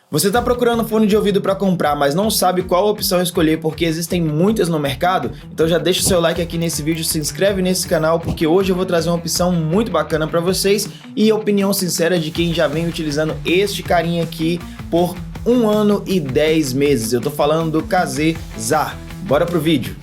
Você está procurando fone de ouvido para comprar, mas não sabe qual opção escolher porque existem muitas no mercado? Então já deixa o seu like aqui nesse vídeo, se inscreve nesse canal porque hoje eu vou trazer uma opção muito bacana para vocês e opinião sincera de quem já vem utilizando este carinha aqui por 1 ano e 10 meses. Eu tô falando do KZ Zar. Bora pro vídeo.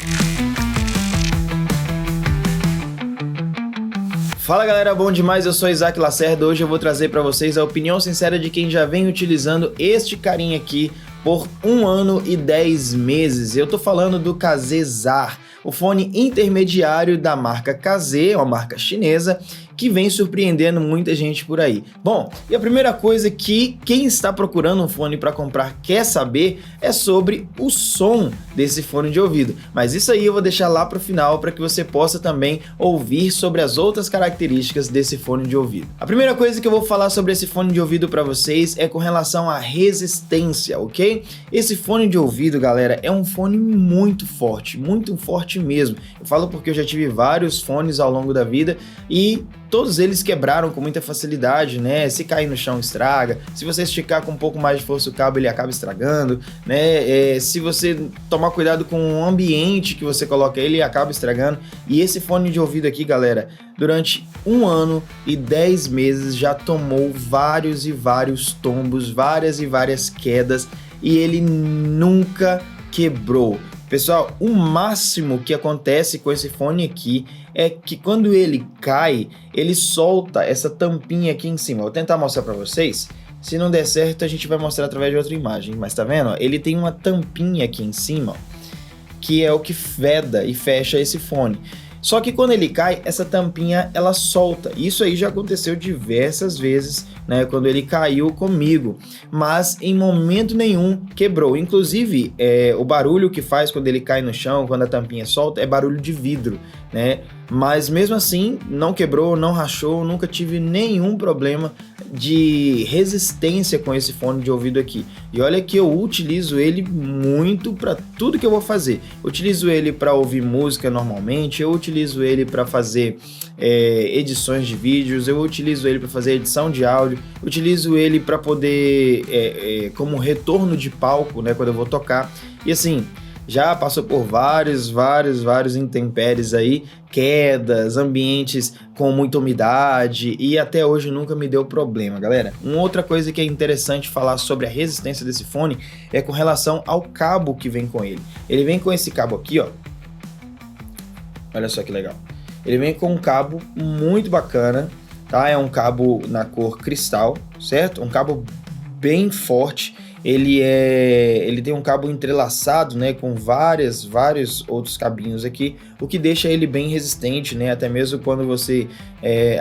Fala galera, bom demais? Eu sou Isaac Lacerda. Hoje eu vou trazer para vocês a opinião sincera de quem já vem utilizando este carinha aqui por 1 ano e 10 meses. Eu tô falando do KZ Zar, o fone intermediário da marca KZ, uma marca chinesa, que vem surpreendendo muita gente por aí. Bom, e a primeira coisa que quem está procurando um fone para comprar quer saber é sobre o som desse fone de ouvido. Mas isso aí eu vou deixar lá para o final para que você possa também ouvir sobre as outras características desse fone de ouvido. A primeira coisa que eu vou falar sobre esse fone de ouvido para vocês é com relação à resistência, ok? Esse fone de ouvido, galera, é um fone muito forte mesmo. Eu falo porque eu já tive vários fones ao longo da vida e todos eles quebraram com muita facilidade, né? Se cair no chão, estraga. Se você esticar com um pouco mais de força o cabo, ele acaba estragando, né? Se você tomar cuidado com o ambiente que você coloca ele acaba estragando. E esse fone de ouvido aqui, galera, durante 1 ano e 10 meses já tomou vários e vários tombos, várias e várias quedas e ele nunca quebrou. Pessoal, o máximo que acontece com esse fone aqui é que quando ele cai, ele solta essa tampinha aqui em cima. Vou tentar mostrar para vocês. Se não der certo, a gente vai mostrar através de outra imagem. Mas tá vendo? Ele tem uma tampinha aqui em cima, que é o que veda e fecha esse fone. Só que quando ele cai, essa tampinha ela solta. Isso aí já aconteceu diversas vezes, né, quando ele caiu comigo, mas em momento nenhum quebrou. Inclusive, o barulho que faz quando ele cai no chão, quando a tampinha solta, é barulho de vidro, né? Mas mesmo assim, não quebrou, não rachou, nunca tive nenhum problema de resistência com esse fone de ouvido aqui. E olha que eu utilizo ele muito para tudo que eu vou fazer. Eu utilizo ele para ouvir música normalmente, eu utilizo ele para fazer edições de vídeos, eu utilizo ele para fazer edição de áudio, utilizo ele para poder como retorno de palco, né, quando eu vou tocar. E assim, já passou por vários intempéries aí, quedas, ambientes com muita umidade e até hoje nunca me deu problema, galera. Uma outra coisa que é interessante falar sobre a resistência desse fone é com relação ao cabo que vem com ele. Ele vem com esse cabo aqui, ó. Olha só que legal. Ele vem com um cabo muito bacana, tá? É um cabo na cor cristal, certo? Um cabo bem forte. Ele tem um cabo entrelaçado, né, com vários outros cabinhos aqui, o que deixa ele bem resistente, né, até mesmo quando você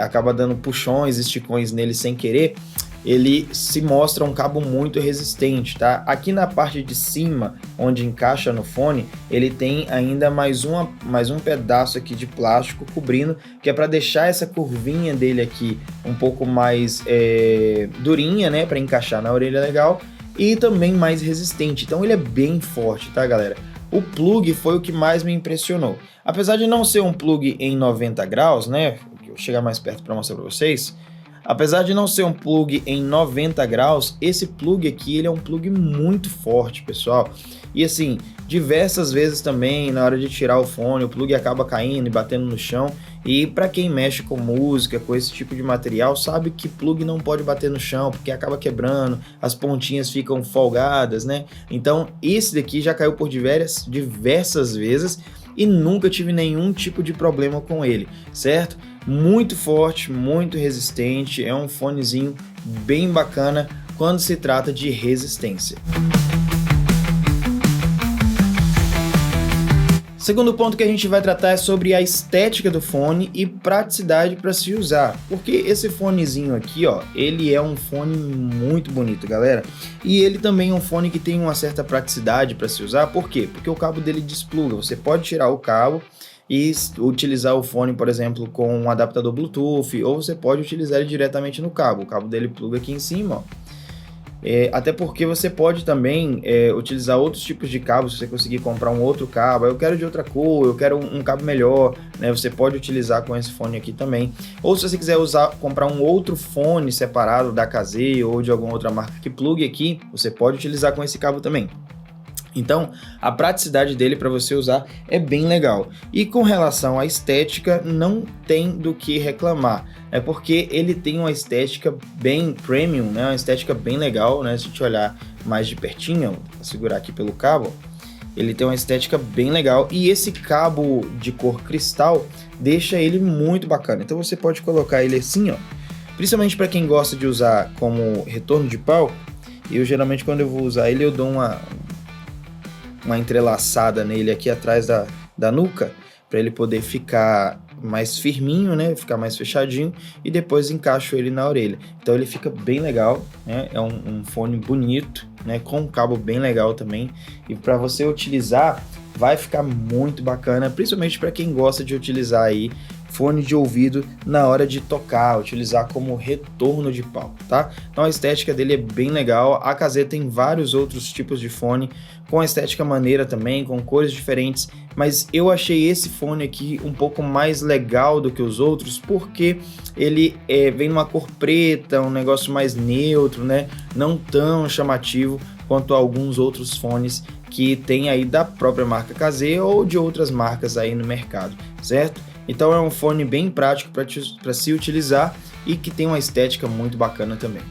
acaba dando puxões, esticões nele sem querer, ele se mostra um cabo muito resistente, tá? Aqui na parte de cima, onde encaixa no fone, ele tem ainda mais um pedaço aqui de plástico cobrindo, que é para deixar essa curvinha dele aqui um pouco mais durinha, né, para encaixar na orelha legal, e também mais resistente. Então ele é bem forte, tá, galera? O plug foi o que mais me impressionou. Apesar de não ser um plug em 90 graus, né? Vou chegar mais perto para mostrar para vocês. Apesar de não ser um plug em 90 graus, esse plug aqui ele é um plug muito forte, pessoal. E assim, diversas vezes também, na hora de tirar o fone, o plug acaba caindo e batendo no chão. E para quem mexe com música, com esse tipo de material, sabe que plug não pode bater no chão, porque acaba quebrando, as pontinhas ficam folgadas, né? Então, esse daqui já caiu por diversas vezes e nunca tive nenhum tipo de problema com ele, certo? Muito forte, muito resistente, é um fonezinho bem bacana quando se trata de resistência. Segundo ponto que a gente vai tratar é sobre a estética do fone e praticidade para se usar, porque esse fonezinho aqui, ó, ele é um fone muito bonito, galera, e ele também é um fone que tem uma certa praticidade para se usar. Por quê? Porque o cabo dele despluga, você pode tirar o cabo e utilizar o fone, por exemplo, com um adaptador Bluetooth, ou você pode utilizar ele diretamente no cabo. O cabo dele pluga aqui em cima, ó. Até porque você pode também utilizar outros tipos de cabos, se você conseguir comprar um outro cabo. Eu quero de outra cor, eu quero um cabo melhor, né? Você pode utilizar com esse fone aqui também. Ou se você quiser comprar um outro fone separado da KZ ou de alguma outra marca que plugue aqui, você pode utilizar com esse cabo também. Então, a praticidade dele para você usar é bem legal. E com relação à estética, não tem do que reclamar. É porque ele tem uma estética bem premium, né? Uma estética bem legal, né? Se a gente olhar mais de pertinho, vou segurar aqui pelo cabo, ele tem uma estética bem legal. E esse cabo de cor cristal deixa ele muito bacana. Então você pode colocar ele assim, ó. Principalmente para quem gosta de usar como retorno de palco. Eu geralmente quando eu vou usar ele, eu dou uma entrelaçada nele aqui atrás da nuca, para ele poder ficar mais firminho, né? Ficar mais fechadinho, e depois encaixo ele na orelha. Então ele fica bem legal, né? É um fone bonito, né? Com um cabo bem legal também. E para você utilizar, vai ficar muito bacana, principalmente para quem gosta de utilizar aí fone de ouvido na hora de tocar, utilizar como retorno de palco, tá? Então a estética dele é bem legal. A KZ tem vários outros tipos de fone com a estética maneira também, com cores diferentes, mas eu achei esse fone aqui um pouco mais legal do que os outros, porque ele vem numa cor preta, um negócio mais neutro, né? Não tão chamativo quanto alguns outros fones que tem aí da própria marca KZ ou de outras marcas aí no mercado, certo? Então é um fone bem prático para se utilizar e que tem uma estética muito bacana também.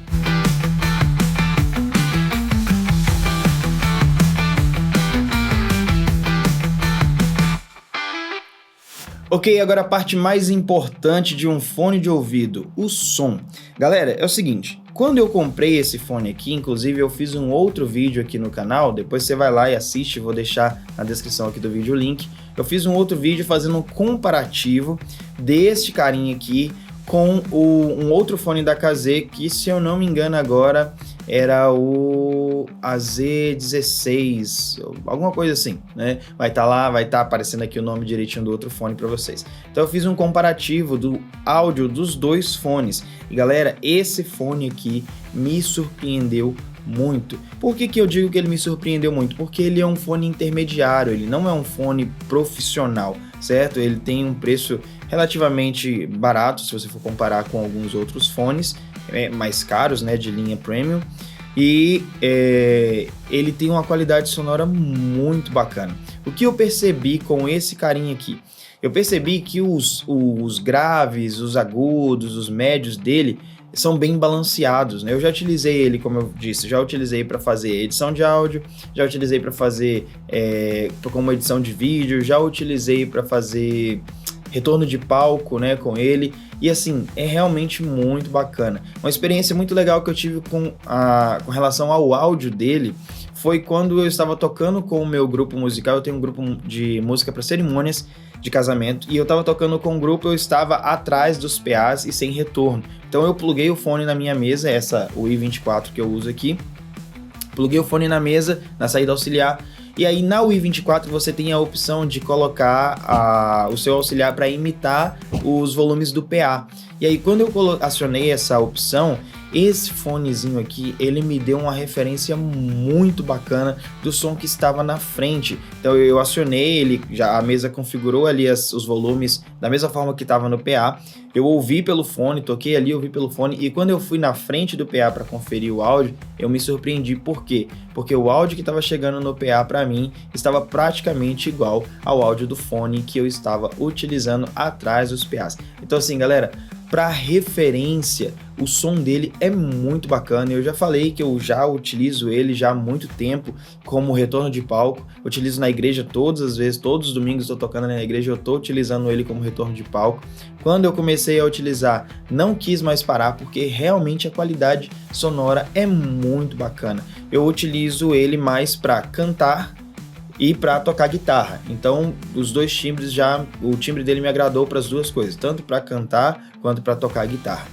Ok, agora a parte mais importante de um fone de ouvido, o som. Galera, é o seguinte, quando eu comprei esse fone aqui, inclusive eu fiz um outro vídeo aqui no canal, depois você vai lá e assiste, vou deixar na descrição aqui do vídeo o link. Eu fiz um outro vídeo fazendo um comparativo deste carinha aqui com um outro fone da KZ, que se eu não me engano agora era o AZ16, alguma coisa assim, né? Vai estar lá, vai estar aparecendo aqui o nome direitinho do outro fone para vocês. Então eu fiz um comparativo do áudio dos dois fones. E galera, esse fone aqui me surpreendeu muito. Por que eu digo que ele me surpreendeu muito? Porque ele é um fone intermediário, ele não é um fone profissional, certo? Ele tem um preço relativamente barato, se você for comparar com alguns outros fones mais caros, né, de linha premium, e ele tem uma qualidade sonora muito bacana. O que eu percebi com esse carinha aqui? Eu percebi que os graves, os agudos, os médios dele são bem balanceados, né? Eu já utilizei ele, como eu disse, já utilizei para fazer edição de áudio, já utilizei para fazer como edição de vídeo, já utilizei para fazer retorno de palco, né, com ele, e assim, é realmente muito bacana. Uma experiência muito legal que eu tive com relação ao áudio dele foi quando eu estava tocando com o meu grupo musical. Eu tenho um grupo de música para cerimônias de casamento, e eu estava tocando com um grupo, eu estava atrás dos PAs e sem retorno. Então eu pluguei o fone na minha mesa, o i24 que eu uso aqui, pluguei o fone na mesa, na saída auxiliar, e aí na i24 você tem a opção de colocar o seu auxiliar para imitar os volumes do PA. E aí quando eu acionei essa opção, esse fonezinho aqui, ele me deu uma referência muito bacana do som que estava na frente. Então eu acionei ele, já a mesa configurou ali os volumes da mesma forma que estava no PA. Eu ouvi pelo fone, toquei ali, ouvi pelo fone, e quando eu fui na frente do PA para conferir o áudio, eu me surpreendi. Por quê? Porque o áudio que estava chegando no PA para mim estava praticamente igual ao áudio do fone que eu estava utilizando atrás dos PAs. Então assim, galera, para referência, o som dele é muito bacana. Eu já falei que eu já utilizo ele já há muito tempo como retorno de palco. Eu utilizo na igreja todas as vezes, todos os domingos eu estou tocando na igreja, eu estou utilizando ele como retorno de palco. Quando eu comecei a utilizar, não quis mais parar, porque realmente a qualidade sonora é muito bacana. Eu utilizo ele mais para cantar e para tocar guitarra. Então, os dois timbres o timbre dele me agradou para as duas coisas, tanto para cantar quanto para tocar guitarra.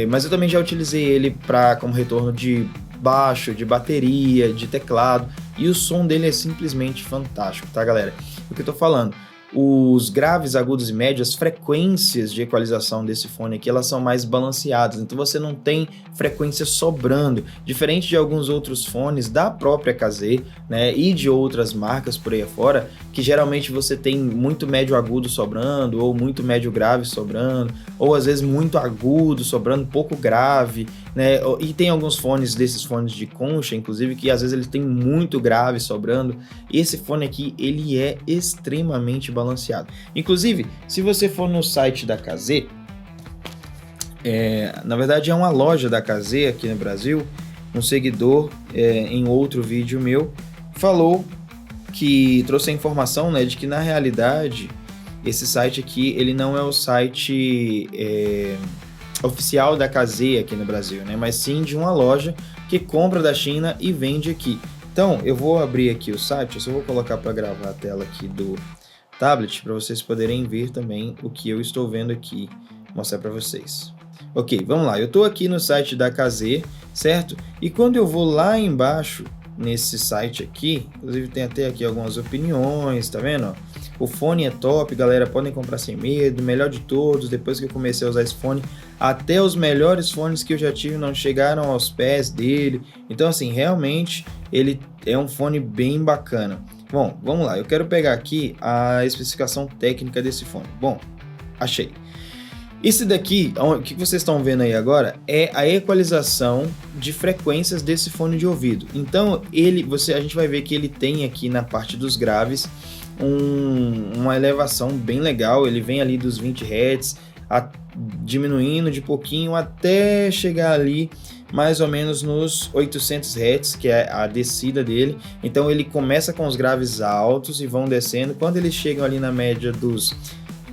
Mas eu também já utilizei ele como retorno de baixo, de bateria, de teclado, e o som dele é simplesmente fantástico, tá, galera? O que eu tô falando? os graves, agudos e médios, as frequências de equalização desse fone aqui, elas são mais balanceadas, então você não tem frequência sobrando, diferente de alguns outros fones da própria KZ, né, e de outras marcas por aí afora, que geralmente você tem muito médio agudo sobrando, ou muito médio grave sobrando, ou às vezes muito agudo sobrando, pouco grave, né, e tem alguns fones desses fones de concha, inclusive, que às vezes eles têm muito grave sobrando. Esse fone aqui, ele é extremamente balanceado. Inclusive, se você for no site da KZ, na verdade é uma loja da KZ aqui no Brasil, um seguidor em outro vídeo meu falou que trouxe a informação, né, de que na realidade esse site aqui, ele não é o site oficial da KZ aqui no Brasil, né, mas sim de uma loja que compra da China e vende aqui. Então, eu vou abrir aqui o site, eu só vou colocar para gravar a tela aqui do tablet, para vocês poderem ver também o que eu estou vendo aqui, mostrar para vocês. Ok, vamos lá, eu estou aqui no site da KZ, certo? E quando eu vou lá embaixo, nesse site aqui, inclusive tem até aqui algumas opiniões, tá vendo? O fone é top, galera, podem comprar sem medo, melhor de todos, depois que eu comecei a usar esse fone, até os melhores fones que eu já tive não chegaram aos pés dele. Então, assim, realmente ele é um fone bem bacana. Bom, vamos lá, eu quero pegar aqui a especificação técnica desse fone. Bom, achei. Esse daqui, o que vocês estão vendo aí agora, é a equalização de frequências desse fone de ouvido. Então, a gente vai ver que ele tem aqui na parte dos graves uma elevação bem legal. Ele vem ali dos 20 Hz, diminuindo de pouquinho até chegar ali mais ou menos nos 800 Hz, que é a descida dele. Então ele começa com os graves altos e vão descendo. Quando eles chegam ali na média dos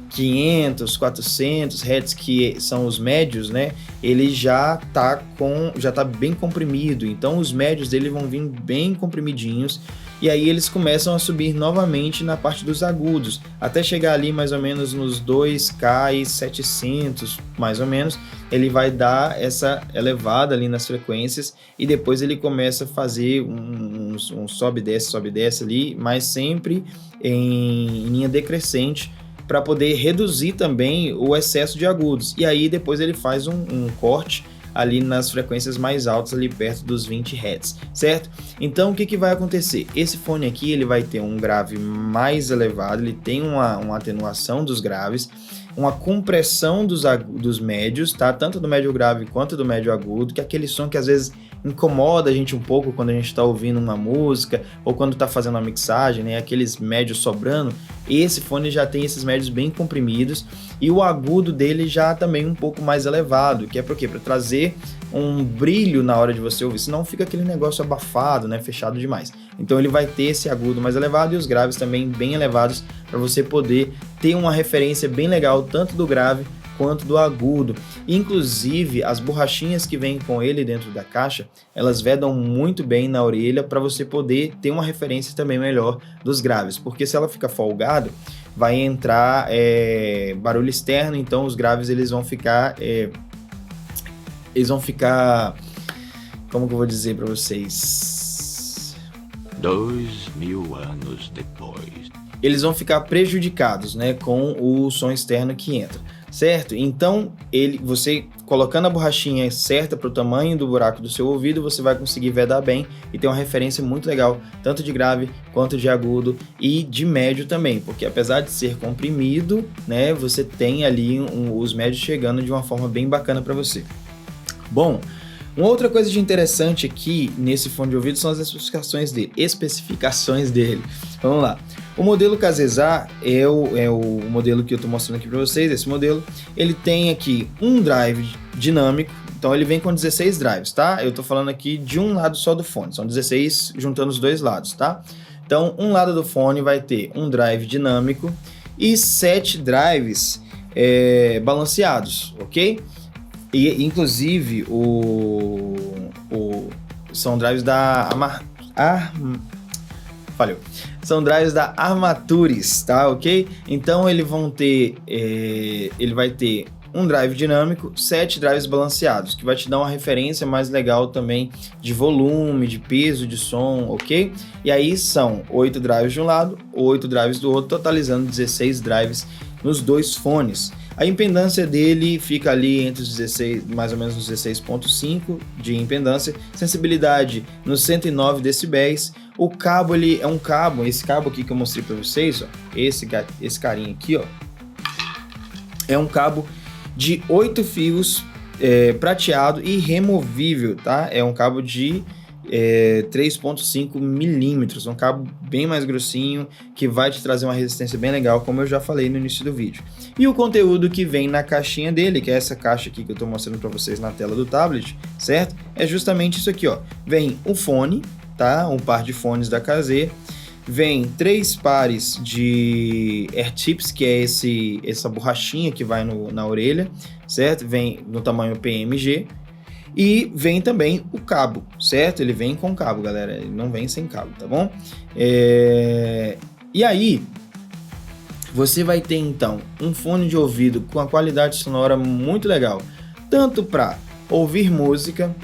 500, 400 Hz, que são os médios, né? Ele já tá bem comprimido. Então os médios dele vão vir bem comprimidinhos. E aí eles começam a subir novamente na parte dos agudos, até chegar ali mais ou menos nos 2K e 700, mais ou menos. Ele vai dar essa elevada ali nas frequências e depois ele começa a fazer um sobe e desce ali, mas sempre em linha decrescente, para poder reduzir também o excesso de agudos. E aí depois ele faz um corte ali nas frequências mais altas, ali perto dos 20 Hz, certo? Então o que vai acontecer? Esse fone aqui, ele vai ter um grave mais elevado, ele tem uma atenuação dos graves, uma compressão dos médios, tá? Tanto do médio grave quanto do médio agudo, que é aquele som que às vezes incomoda a gente um pouco quando a gente está ouvindo uma música ou quando está fazendo uma mixagem, né? Aqueles médios sobrando. Esse fone já tem esses médios bem comprimidos e o agudo dele já também um pouco mais elevado, que é para quê? Para trazer um brilho na hora de você ouvir, senão fica aquele negócio abafado, né? Fechado demais. Então ele vai ter esse agudo mais elevado e os graves também bem elevados, para você poder ter uma referência bem legal tanto do grave quanto do agudo. Inclusive, as borrachinhas que vêm com ele dentro da caixa, elas vedam muito bem na orelha para você poder ter uma referência também melhor dos graves, porque se ela fica folgado, vai entrar barulho externo, então os graves eles vão ficar, como que eu vou dizer para vocês? 2000 anos depois. Eles vão ficar prejudicados, né, com o som externo que entra. Certo? Então, você colocando a borrachinha certa para o tamanho do buraco do seu ouvido, você vai conseguir vedar bem e ter uma referência muito legal, tanto de grave quanto de agudo e de médio também, porque apesar de ser comprimido, né, você tem ali os médios chegando de uma forma bem bacana para você. Bom, uma outra coisa de interessante aqui nesse fone de ouvido são as especificações dele. Vamos lá. O modelo KZA é o modelo que eu estou mostrando aqui para vocês. Esse modelo, ele tem aqui um drive dinâmico, então ele vem com 16 drives, tá? Eu estou falando aqui de um lado só do fone, são 16 juntando os dois lados, tá? Então, um lado do fone vai ter um drive dinâmico e 7 drives balanceados, ok? E, inclusive, são drives da São drives da Armaturis, tá? Ok? Então, ele vai ter um drive dinâmico, 7 drives balanceados, que vai te dar uma referência mais legal também de volume, de peso, de som, ok? E aí são 8 drives de um lado, 8 drives do outro, totalizando 16 drives nos dois fones. A impedância dele fica ali entre os 16, mais ou menos nos 16.5 de impedância, sensibilidade nos 109 decibéis. O cabo, ele é um cabo, esse cabo aqui que eu mostrei para vocês, ó, esse carinha aqui, ó, é um cabo de 8 fios prateado e removível, tá? É um cabo de 3.5 milímetros, um cabo bem mais grossinho, que vai te trazer uma resistência bem legal, como eu já falei no início do vídeo. E o conteúdo que vem na caixinha dele, que é essa caixa aqui que eu estou mostrando para vocês na tela do tablet, certo? É justamente isso aqui, ó. Vem um fone, tá? Um par de fones da KZ, vem 3 pares de AirTips, que é essa borrachinha que vai na orelha, certo? Vem no tamanho PMG. E vem também o cabo, certo? Ele vem com cabo, galera. Ele não vem sem cabo, tá bom? E aí, você vai ter então um fone de ouvido com a qualidade sonora muito legal, tanto para ouvir música,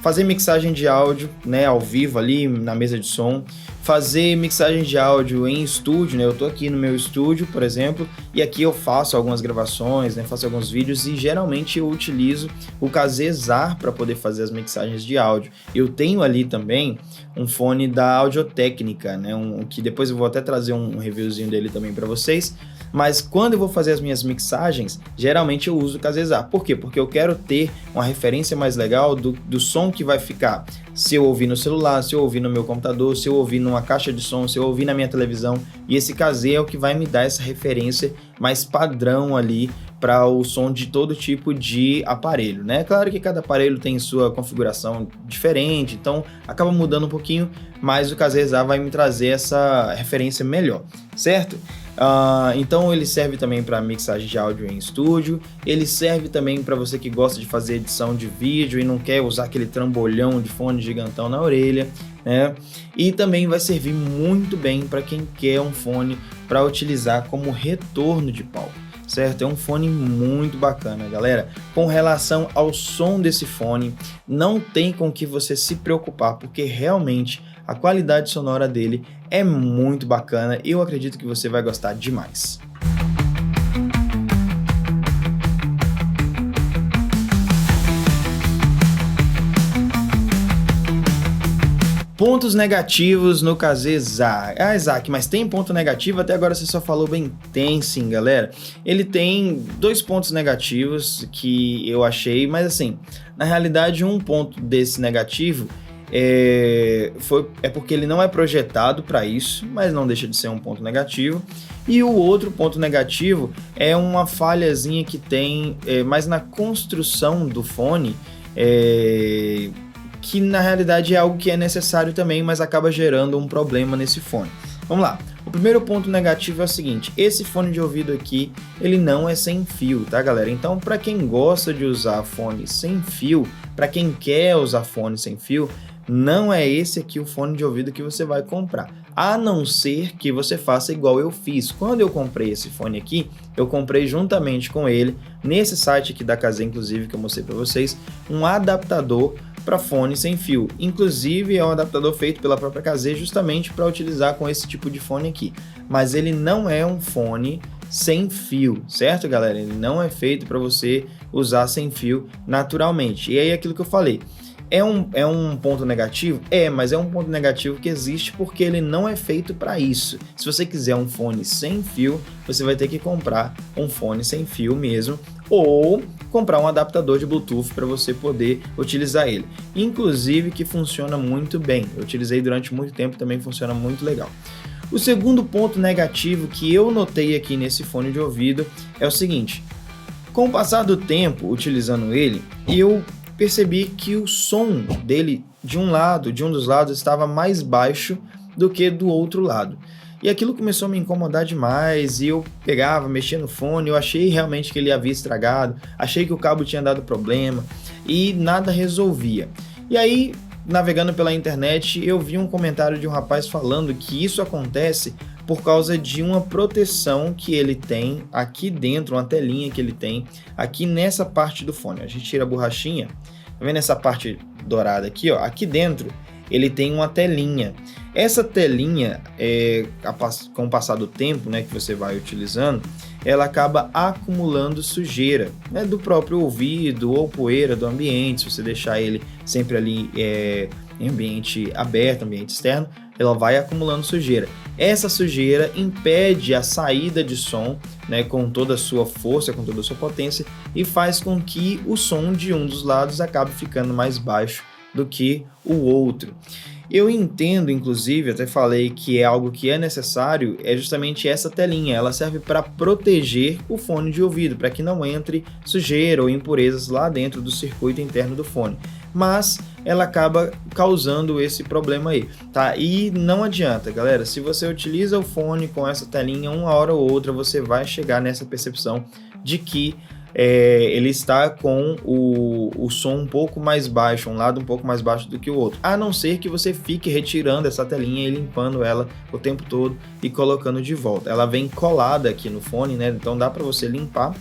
fazer mixagem de áudio, né, ao vivo ali na mesa de som, fazer mixagem de áudio em estúdio, né? Eu tô aqui no meu estúdio, por exemplo, e aqui eu faço algumas gravações, né? Faço alguns vídeos e geralmente eu utilizo o KZ-ZAR para poder fazer as mixagens de áudio. Eu tenho ali também um fone da Audio-Técnica, né? Que depois eu vou até trazer um reviewzinho dele também para vocês. Mas quando eu vou fazer as minhas mixagens, geralmente eu uso o KZ-ZAR. Por quê? Porque eu quero ter uma referência mais legal do som que vai ficar. Se eu ouvir no celular, se eu ouvir no meu computador, se eu ouvir numa caixa de som, se eu ouvir na minha televisão. E esse KZ é o que vai me dar essa referência mais padrão ali para o som de todo tipo de aparelho, né? Claro que cada aparelho tem sua configuração diferente, então acaba mudando um pouquinho, mas o KZ-ZAR vai me trazer essa referência melhor, certo? Então ele serve também para mixagem de áudio em estúdio, ele serve também para você que gosta de fazer edição de vídeo e não quer usar aquele trambolhão de fone gigantão na orelha, né? E também vai servir muito bem para quem quer um fone para utilizar como retorno de palco, certo? É um fone muito bacana, galera. Com relação ao som desse fone, não tem com que você se preocupar, porque realmente a qualidade sonora dele é muito bacana e eu acredito que você vai gostar demais. Pontos negativos no KZ-ZAR. Ah, Isaac, mas tem ponto negativo? Até agora você só falou bem. Tem sim, galera. Ele tem 2 pontos negativos que eu achei, mas assim, na realidade um ponto desse negativo é porque ele não é projetado para isso, mas não deixa de ser um ponto negativo. E o outro ponto negativo é uma falhazinha que tem mais na construção do fone, que na realidade é algo que é necessário também, mas acaba gerando um problema nesse fone. Vamos lá. O primeiro ponto negativo é o seguinte: esse fone de ouvido aqui, ele não é sem fio, tá, galera? Então, para quem gosta de usar fone sem fio, para quem quer usar fone sem fio, não é esse aqui o fone de ouvido que você vai comprar, a não ser que você faça igual eu fiz. Quando eu comprei esse fone aqui, eu comprei juntamente com ele, nesse site aqui da KZ, inclusive, que eu mostrei para vocês, um adaptador para fone sem fio. Inclusive é um adaptador feito pela própria KZ justamente para utilizar com esse tipo de fone aqui. Mas ele não é um fone sem fio, certo, galera? Ele não é feito para você usar sem fio naturalmente. E aí aquilo que eu falei, é um ponto negativo? Mas é um ponto negativo que existe porque ele não é feito para isso. Se você quiser um fone sem fio, você vai ter que comprar um fone sem fio mesmo, ou comprar um adaptador de Bluetooth para você poder utilizar ele. Inclusive que funciona muito bem. Eu utilizei durante muito tempo, também funciona muito legal. O segundo ponto negativo que eu notei aqui nesse fone de ouvido é o seguinte: com o passar do tempo utilizando ele, eu percebi que o som dele de um dos lados estava mais baixo do que do outro lado. E aquilo começou a me incomodar demais, e eu pegava, mexia no fone, eu achei realmente que ele havia estragado, achei que o cabo tinha dado problema, e nada resolvia. E aí, navegando pela internet, eu vi um comentário de um rapaz falando que isso acontece por causa de uma proteção que ele tem aqui dentro, uma telinha que ele tem aqui nessa parte do fone. A gente tira a borrachinha, tá vendo essa parte dourada aqui, ó? Aqui dentro ele tem uma telinha. Essa telinha, com o passar do tempo, né, que você vai utilizando, ela acaba acumulando sujeira, né, do próprio ouvido ou poeira do ambiente. Se você deixar ele sempre ali em ambiente aberto, ambiente externo, ela vai acumulando sujeira. Essa sujeira impede a saída de som, né, com toda a sua força, com toda a sua potência, e faz com que o som de um dos lados acabe ficando mais baixo do que o outro. Eu entendo, inclusive, até falei que é algo que é necessário, é justamente essa telinha. Ela serve para proteger o fone de ouvido, para que não entre sujeira ou impurezas lá dentro do circuito interno do fone. Mas ela acaba causando esse problema aí, tá? E não adianta, galera, se você utiliza o fone com essa telinha, uma hora ou outra você vai chegar nessa percepção de que ele está com o som um pouco mais baixo, um lado um pouco mais baixo do que o outro, a não ser que você fique retirando essa telinha e limpando ela o tempo todo e colocando de volta. Ela vem colada aqui no fone, né? Então dá para você limpar.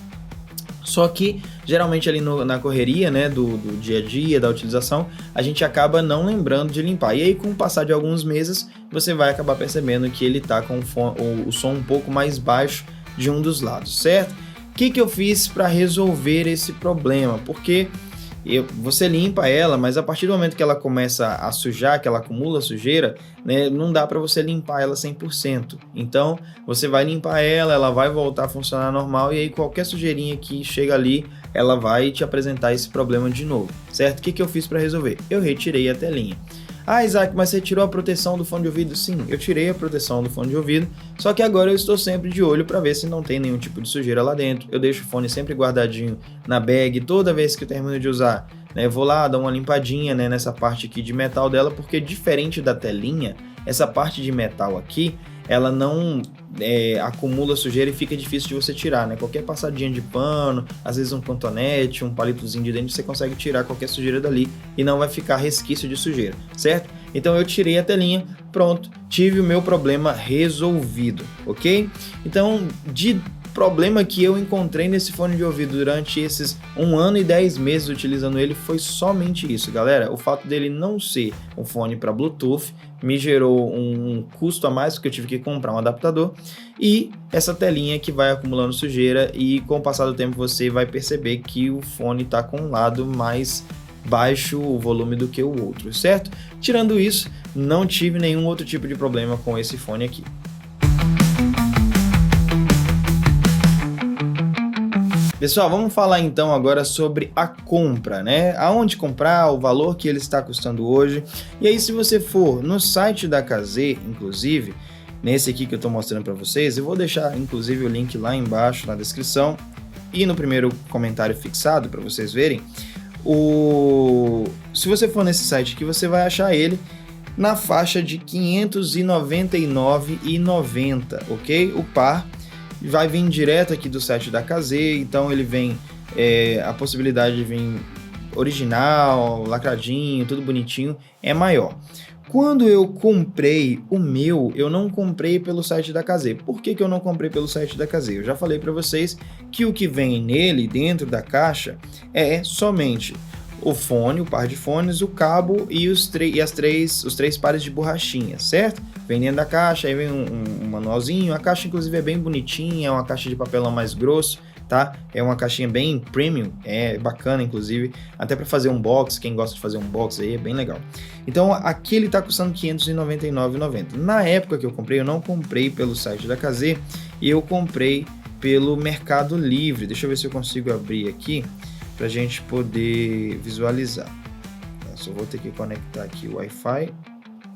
Só que geralmente ali na correria, né, do dia a dia, da utilização, a gente acaba não lembrando de limpar. E aí, com o passar de alguns meses, você vai acabar percebendo que ele está com o som um pouco mais baixo de um dos lados, certo? O que eu fiz para resolver esse problema? Porque você limpa ela, mas a partir do momento que ela começa a sujar, que ela acumula sujeira, né, não dá para você limpar ela 100%. Então, você vai limpar ela, ela vai voltar a funcionar normal, e aí qualquer sujeirinha que chega ali, ela vai te apresentar esse problema de novo, certo? O que eu fiz para resolver? Eu retirei a telinha. Ah, Isaac, mas você tirou a proteção do fone de ouvido? Sim, eu tirei a proteção do fone de ouvido, só que agora eu estou sempre de olho para ver se não tem nenhum tipo de sujeira lá dentro. Eu deixo o fone sempre guardadinho na bag, toda vez que eu termino de usar, né, eu vou lá dar uma limpadinha, né, nessa parte aqui de metal dela, porque diferente da telinha, essa parte de metal aqui, ela não acumula sujeira e fica difícil de você tirar, né? Qualquer passadinha de pano, às vezes um cotonete, um palitozinho de dente, você consegue tirar qualquer sujeira dali e não vai ficar resquício de sujeira, certo? Então eu tirei a telinha, pronto, tive o meu problema resolvido, ok? Então, de problema que eu encontrei nesse fone de ouvido durante esses 1 ano e 10 meses utilizando ele foi somente isso, galera. O fato dele não ser um fone para Bluetooth me gerou um custo a mais, porque eu tive que comprar um adaptador, e essa telinha que vai acumulando sujeira, e com o passar do tempo você vai perceber que o fone está com um lado mais baixo o volume do que o outro, certo? Tirando isso, não tive nenhum outro tipo de problema com esse fone aqui. Pessoal, vamos falar então agora sobre a compra, né? Aonde comprar, o valor que ele está custando hoje. E aí, se você for no site da Kazé, inclusive, nesse aqui que eu estou mostrando para vocês, eu vou deixar inclusive o link lá embaixo na descrição e no primeiro comentário fixado para vocês verem. Se você for nesse site aqui, você vai achar ele na faixa de R$ 599,90, ok? O par. Vai vir direto aqui do site da Kazé, então ele vem a possibilidade de vir original, lacradinho, tudo bonitinho, é maior. Quando eu comprei o meu, eu não comprei pelo site da Kazé. Por que eu não comprei pelo site da Kazé? Eu já falei para vocês que o que vem nele, dentro da caixa, é somente o fone, o par de fones, o cabo e os três pares de borrachinha, certo? Vem dentro da caixa, aí vem um manualzinho. A caixa inclusive é bem bonitinha, é uma caixa de papelão mais grosso, tá? É uma caixinha bem premium, é bacana inclusive, até para fazer unbox, quem gosta de fazer unbox aí é bem legal. Então aqui ele tá custando R$ 599,90. Na época que eu comprei, eu não comprei pelo site da Kazé, e eu comprei pelo Mercado Livre. Deixa eu ver se eu consigo abrir aqui pra gente poder visualizar. Eu só vou ter que conectar aqui o Wi-Fi.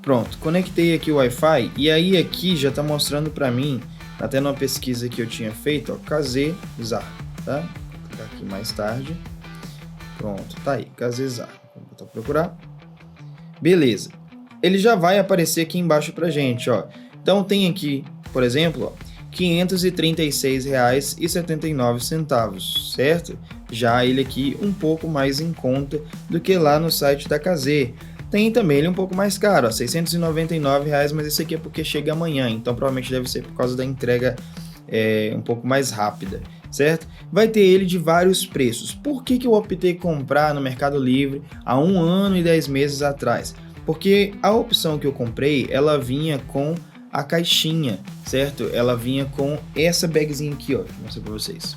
Pronto, conectei aqui o Wi-Fi, e aí aqui já tá mostrando para mim, até numa pesquisa que eu tinha feito, ó, Kazé Zar, tá? Vou clicar aqui mais tarde. Pronto, tá aí, Kazé Zar. Vou botar pra procurar. Beleza. Ele já vai aparecer aqui embaixo pra gente, ó. Então tem aqui, por exemplo, ó, R$ 536,79, certo? Já ele aqui um pouco mais em conta do que lá no site da Kazé. Tem também ele um pouco mais caro, ó, R$ 699, mas esse aqui é porque chega amanhã, então provavelmente deve ser por causa da entrega um pouco mais rápida, certo? Vai ter ele de vários preços. Por que eu optei comprar no Mercado Livre há 1 ano e 10 meses atrás? Porque a opção que eu comprei, ela vinha com a caixinha, certo? Ela vinha com essa bagzinha aqui, ó, vou mostrar para vocês.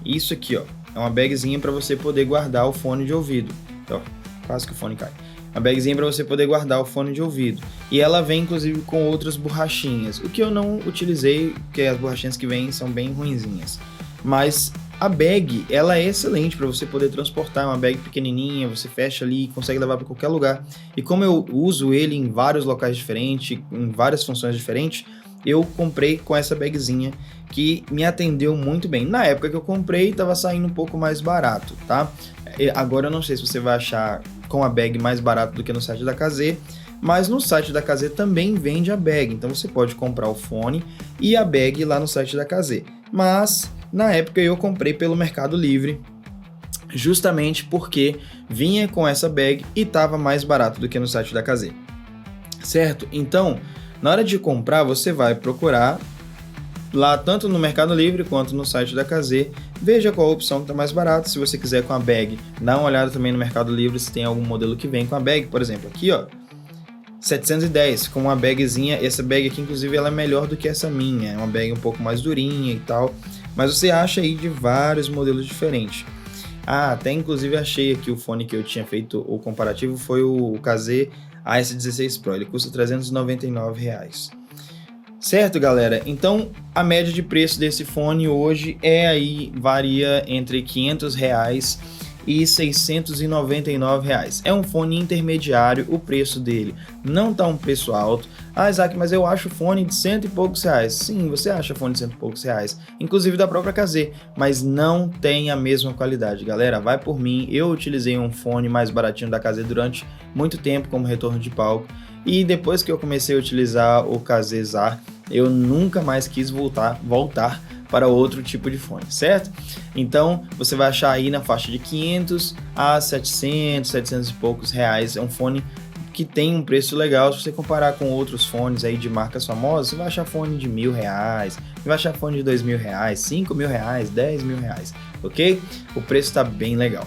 Isso aqui, ó, é uma bagzinha para você poder guardar o fone de ouvido. Ó, quase que o fone cai. A bagzinha para você poder guardar o fone de ouvido. E ela vem inclusive com outras borrachinhas, o que eu não utilizei, porque as borrachinhas que vêm são bem ruinzinhas. Mas a bag, ela é excelente para você poder transportar, uma bag pequenininha, você fecha ali e consegue levar para qualquer lugar. E como eu uso ele em vários locais diferentes, em várias funções diferentes, eu comprei com essa bagzinha que me atendeu muito bem. Na época que eu comprei, estava saindo um pouco mais barato, tá? Agora eu não sei se você vai achar com a bag mais barato do que no site da Kazé, mas no site da Kazé também vende a bag, então você pode comprar o fone e a bag lá no site da Kazé. Mas na época eu comprei pelo Mercado Livre, justamente porque vinha com essa bag e estava mais barato do que no site da Kazé, certo? Então, na hora de comprar, você vai procurar lá tanto no Mercado Livre quanto no site da Kazé, veja qual a opção que está mais barata. Se você quiser com a bag, dá uma olhada também no Mercado Livre se tem algum modelo que vem com a bag, por exemplo, aqui ó, 710 com uma bagzinha. Essa bag aqui inclusive ela é melhor do que essa minha, é uma bag um pouco mais durinha e tal, mas você acha aí de vários modelos diferentes. Até inclusive achei aqui o fone que eu tinha feito o comparativo, foi o Kazé AS16 Pro, ele custa R$ 399. Certo, galera? Então, a média de preço desse fone hoje varia entre R$ 500 e R$ 699. É um fone intermediário, o preço dele não tá um preço alto. Ah, Isaac, mas eu acho fone de R$100 e poucos. Sim, você acha fone de R$100 e poucos, inclusive da própria Kazé, mas não tem a mesma qualidade, galera. Vai por mim, eu utilizei um fone mais baratinho da Kazé durante muito tempo como retorno de palco. E depois que eu comecei a utilizar o Kazé Zar, eu nunca mais quis voltar para outro tipo de fone, certo? Então, você vai achar aí na faixa de 500 a 700 e poucos reais. É um fone que tem um preço legal. Se você comparar com outros fones aí de marcas famosas, você vai achar fone de R$1.000, você vai achar fone de R$2.000, R$5.000, R$10.000, ok? O preço tá bem legal.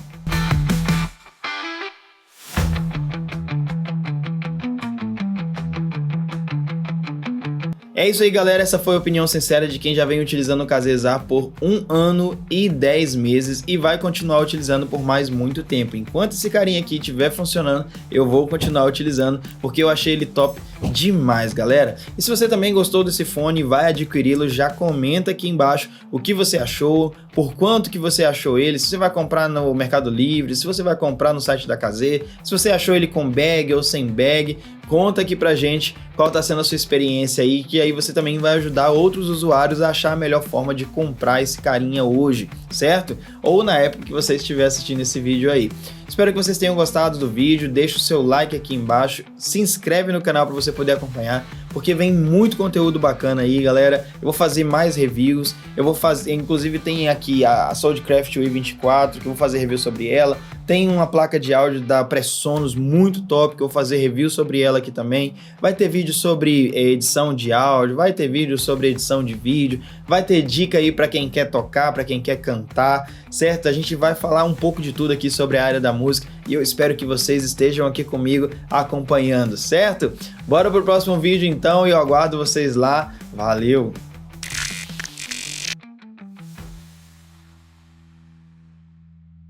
É isso aí, galera, essa foi a opinião sincera de quem já vem utilizando o Kazé Zar por 1 ano e 10 meses e vai continuar utilizando por mais muito tempo. Enquanto esse carinha aqui estiver funcionando, eu vou continuar utilizando porque eu achei ele top demais, galera. E se você também gostou desse fone e vai adquiri-lo, já comenta aqui embaixo o que você achou, por quanto que você achou ele, se você vai comprar no Mercado Livre, se você vai comprar no site da Kazé, se você achou ele com bag ou sem bag. Conta aqui pra gente qual tá sendo a sua experiência aí, que aí você também vai ajudar outros usuários a achar a melhor forma de comprar esse carinha hoje, certo? Ou na época que você estiver assistindo esse vídeo aí. Espero que vocês tenham gostado do vídeo, deixa o seu like aqui embaixo, se inscreve no canal para você poder acompanhar, porque vem muito conteúdo bacana aí, galera. Eu vou fazer mais reviews, eu vou fazer, inclusive tem aqui a Soundcraft UI24, que eu vou fazer review sobre ela. Tem uma placa de áudio da Presonus muito top, que eu vou fazer review sobre ela aqui também. Vai ter vídeo sobre edição de áudio, vai ter vídeo sobre edição de vídeo, vai ter dica aí para quem quer tocar, para quem quer cantar, certo? A gente vai falar um pouco de tudo aqui sobre a área da música e eu espero que vocês estejam aqui comigo acompanhando, certo? Bora pro próximo vídeo então e eu aguardo vocês lá. Valeu!